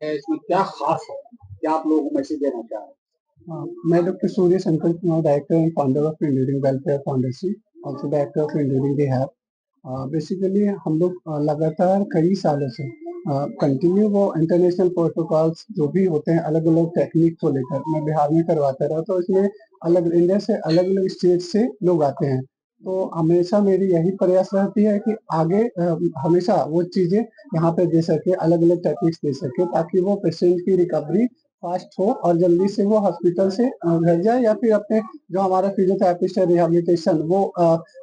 है, इसमें क्या खास है? क्या आप लोगों को मैसेज देना चाह रहे हैं? मैं doctor Surya Shankar Kumar, director and founder of engineering welfare foundation, also director of engineering rehab. Basically हम लोग लगातार कई सालों से कंटिन्यू वो इंटरनेशनल प्रोटोकॉल्स जो भी होते हैं अलग अलग टेक्निक को लेकर मैं बिहार में करवाता रहा, तो इसमें अलग इंडिया से अलग अलग स्टेट से लोग आते हैं। तो हमेशा मेरी यही प्रयास रहती है कि आगे हमेशा वो चीजें यहाँ पे दे सके, अलग अलग टेक्निक्स दे सके, ताकि वो पेशेंट की रिकवरी फास्ट हो और जल्दी से वो हॉस्पिटल से घर जाए, या फिर अपने जो हमारा फिजियोथेरेपिस्ट है रिहेबिलिटेशन, वो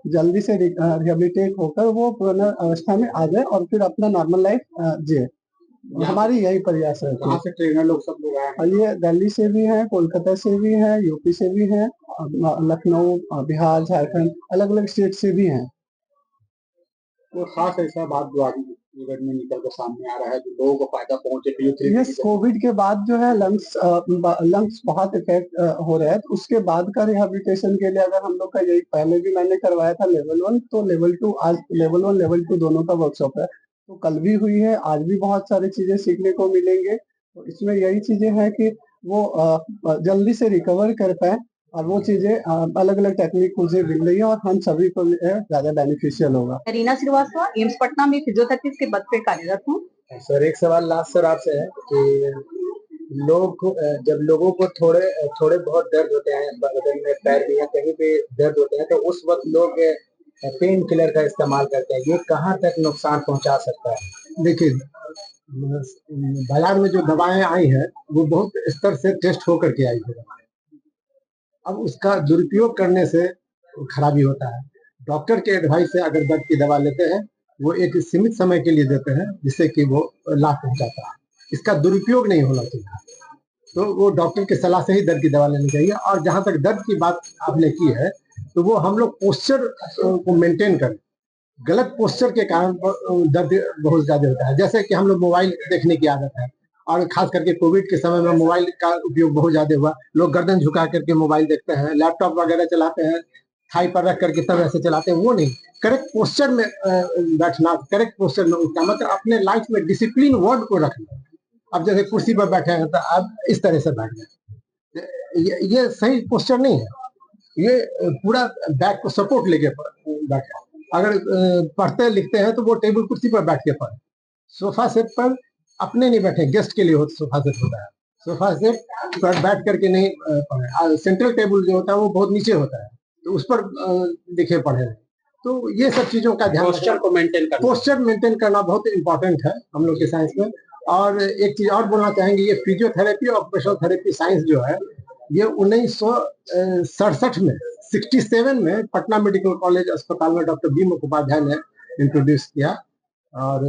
जल्दी से रिहेबिलिटेट होकर वो पुनर्वस्था में आ जाए और फिर अपना नॉर्मल लाइफ जिए। हमारी यही प्रयास है। कहाँ से ट्रेनर लोग सब लोग आए हैं? ये दिल्ली से भी हैं, कोलकाता से भी हैं, यूपी से भी हैं, लखनऊ, बिहार, झारखंड, अलग अलग स्टेट से भी हैं। कोई खास ऐसा बात जो आगे इवेंट में निकल कर सामने आ रहा है जो लोगों को फायदा पहुंचे फिजियोथेरेपी? यस, कोविड के बाद जो है लंग्स बहुत इफेक्ट हो रहा है, तो उसके बाद का रिहेबिलिटेशन के लिए अगर हम लोग का यही, पहले भी मैंने करवाया था लेवल 1, तो लेवल 2, आज लेवल 1 लेवल 2 दोनों का वर्कशॉप है, तो कल भी हुई है, आज भी बहुत सारी चीजें सीखने को मिलेंगे। तो इसमें यही चीजें हैं कि वो जल्दी से रिकवर कर पाए, और वो चीजें अलग अलग टेक्निक मुझे मिल रही है और हम सभी को ज्यादा बेनिफिशियल होगा। रीना श्रीवास्तव, एम्स पटना में फिजियोथेरेपिस्ट के पद पे कार्यरत हूँ। सर, एक सवाल लास्ट सर आपसे है कि जब लोगों को थोड़े थोड़े बहुत दर्द होते हैं बदन में, पैर में या कहीं पे दर्द होते हैं, तो उस वक्त लोग पेन किलर का इस्तेमाल करते हैं, ये कहाँ तक नुकसान पहुंचा सकता है? देखिए, बाजार में जो दवाएं आई हैं वो बहुत स्तर से टेस्ट होकर के आई है दवाएं। अब उसका दुरुपयोग करने से खराबी होता है। डॉक्टर के एडवाइस से अगर दर्द की दवा लेते हैं, वो एक सीमित समय के लिए देते हैं जिससे कि वो लाभ पहुंचाता है। इसका दुरुपयोग नहीं होना चाहिए, तो वो डॉक्टर की सलाह से ही दर्द की दवा लेनी चाहिए। और जहां तक दर्द की बात आपने की है, तो वो हम लोग पोस्चर को मेंटेन करें। गलत पोस्चर के कारण दर्द बहुत ज्यादा होता है। जैसे कि हम लोग मोबाइल देखने की आदत है, और खास करके कोविड के समय में मोबाइल का उपयोग बहुत ज्यादा हुआ। लोग गर्दन झुका करके मोबाइल देखते हैं, लैपटॉप वगैरह चलाते हैं, थाई पर रख करके तब ऐसे चलाते हैं, वो नहीं। करेक्ट पोस्चर में बैठना, करेक्ट पोस्चर में उठना, मतलब अपने लाइफ में डिसिप्लिन वर्ड को रखना। अब जैसे कुर्सी पर बैठे हैं तो आप इस तरह से बैठ गए, ये सही पोस्चर नहीं है। ये पूरा बैक को सपोर्ट लेके बैठे। अगर पढ़ते लिखते हैं तो वो टेबल कुर्सी पर बैठ के पढ़े। सोफा सेट पर अपने नहीं बैठे, गेस्ट के लिए हो सोफा सेट होता है। सोफा सेट पर बैठ करके नहीं पढ़े। सेंट्रल टेबल जो होता है वो बहुत नीचे होता है, तो उस पर लिखे पढ़े। तो ये सब चीजों का ध्यान, पोस्चर मेंटेन करना बहुत इंपॉर्टेंट है हम लोग के साइंस में। और एक चीज और बोलना चाहेंगे, ये फिजियोथेरेपी और ऑक्यूपेशनल थेरेपी साइंस जो है, ये 1967 में 67 में पटना मेडिकल कॉलेज अस्पताल में डॉक्टर बी मुखोपाध्याय ने इंट्रोड्यूस किया, और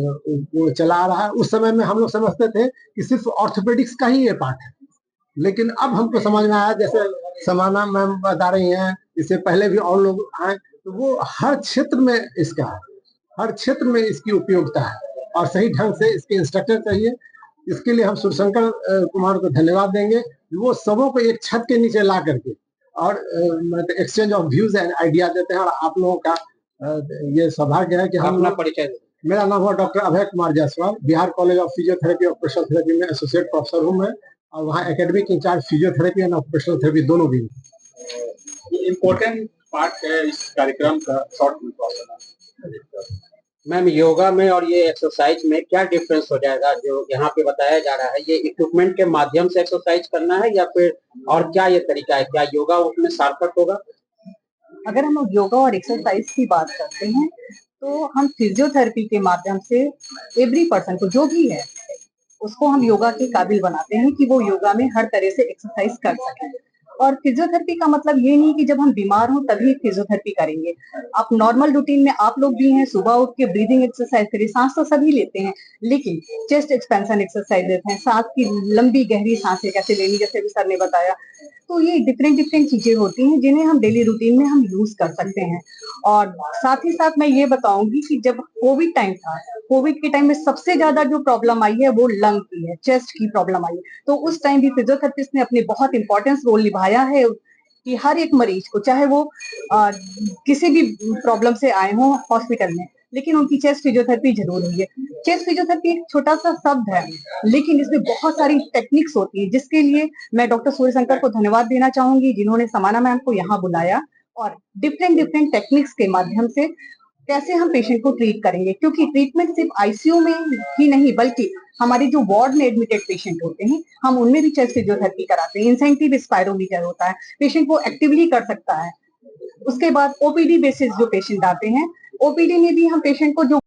वो चला आ रहा है। उस समय में हम लोग समझते थे कि सिर्फ ऑर्थोपेडिक्स का ही ये पार्ट है, लेकिन अब हमको समझ में आया, जैसे समाना मैम बता रही हैं, इससे पहले भी और लोग आए, तो वो हर क्षेत्र में इसका है, हर क्षेत्र में इसकी उपयोगिता है, और सही ढंग से इसके इंस्ट्रक्टर चाहिए। इसके लिए हम सूर्यशंकर कुमार को धन्यवाद देंगे, वो सबों को एक छत के नीचे ला करके और exchange of views and idea देते हैं। और आप लोगों का ये सौभाग्य है कि हम अपना परिचय। मेरा नाम हुआ doctor Abhay Kumar Jaiswal, Bihar college of physiotherapy और ऑक्यूपेशनल थेरेपी में एसोसिएट प्रोफेसर हूँ मैं, और वहाँ academic in charge physiotherapy and occupational therapy दोनों भी। इम्पोर्टेंट पार्ट है इस कार्यक्रम का शॉर्ट में। मैम, योगा में और ये एक्सरसाइज में क्या डिफरेंस हो जाएगा जो यहाँ पे बताया जा रहा है? ये इक्विपमेंट के माध्यम से एक्सरसाइज करना है या फिर और क्या ये तरीका है? क्या योगा उसमें सार्थक होगा? अगर हम योगा और एक्सरसाइज की बात करते हैं, तो हम फिजियोथेरेपी के माध्यम से एवरी पर्सन को, जो भी है, उसको हम योगा के काबिल बनाते हैं कि वो योगा में हर तरह से एक्सरसाइज कर सके। और फिजियोथेरेपी का मतलब ये नहीं कि जब हम बीमार हों तभी फिजियोथेरेपी करेंगे। आप नॉर्मल रूटीन में, आप लोग भी हैं, सुबह उठ के ब्रीदिंग एक्सरसाइज करिए। सांस तो सभी लेते हैं, लेकिन चेस्ट एक्सपेंशन एक्सरसाइज लेते हैं, सांस की लंबी गहरी सांसें कैसे लेनी, जैसे भी सर ने बताया। तो ये डिफरेंट डिफरेंट चीजें होती हैं जिन्हें हम डेली रूटीन में हम यूज कर सकते हैं। और साथ ही साथ मैं ये बताऊंगी कि जब कोविड टाइम था, कोविड के टाइम में सबसे ज्यादा जो प्रॉब्लम आई है वो लंग की है, चेस्ट की प्रॉब्लम आई है। तो उस टाइम भी फिजियोथेरेपिस्ट ने अपने बहुत इंपॉर्टेंस रोल निभाया है कि हर एक मरीज को, चाहे वो किसी भी प्रॉब्लम से आए हों हॉस्पिटल में, लेकिन उनकी चेस्ट फिजियोथेरेपी जरूर हुई है। चेस्ट फिजियोथेरेपी एक छोटा सा शब्द है, लेकिन इसमें बहुत सारी टेक्निक्स होती है, जिसके लिए मैं डॉक्टर सूर्यशंकर को धन्यवाद देना चाहूंगी, जिन्होंने समाना मैम को यहाँ बुलाया और डिफरेंट डिफरेंट टेक्निक्स के माध्यम से कैसे हम पेशेंट को ट्रीट करेंगे, क्योंकि ट्रीटमेंट सिर्फ आईसीयू में ही नहीं बल्कि हमारे जो वार्ड में एडमिटेड पेशेंट होते हैं, हम उनमें भी चेस्ट फिजियोथेरेपी कराते हैं। इंसेंटिव स्पायरोमीटर होता है, पेशेंट को एक्टिवली कर सकता है। उसके बाद ओपीडी बेसिस जो पेशेंट आते हैं, ओपीडी में भी हम पेशेंट को जो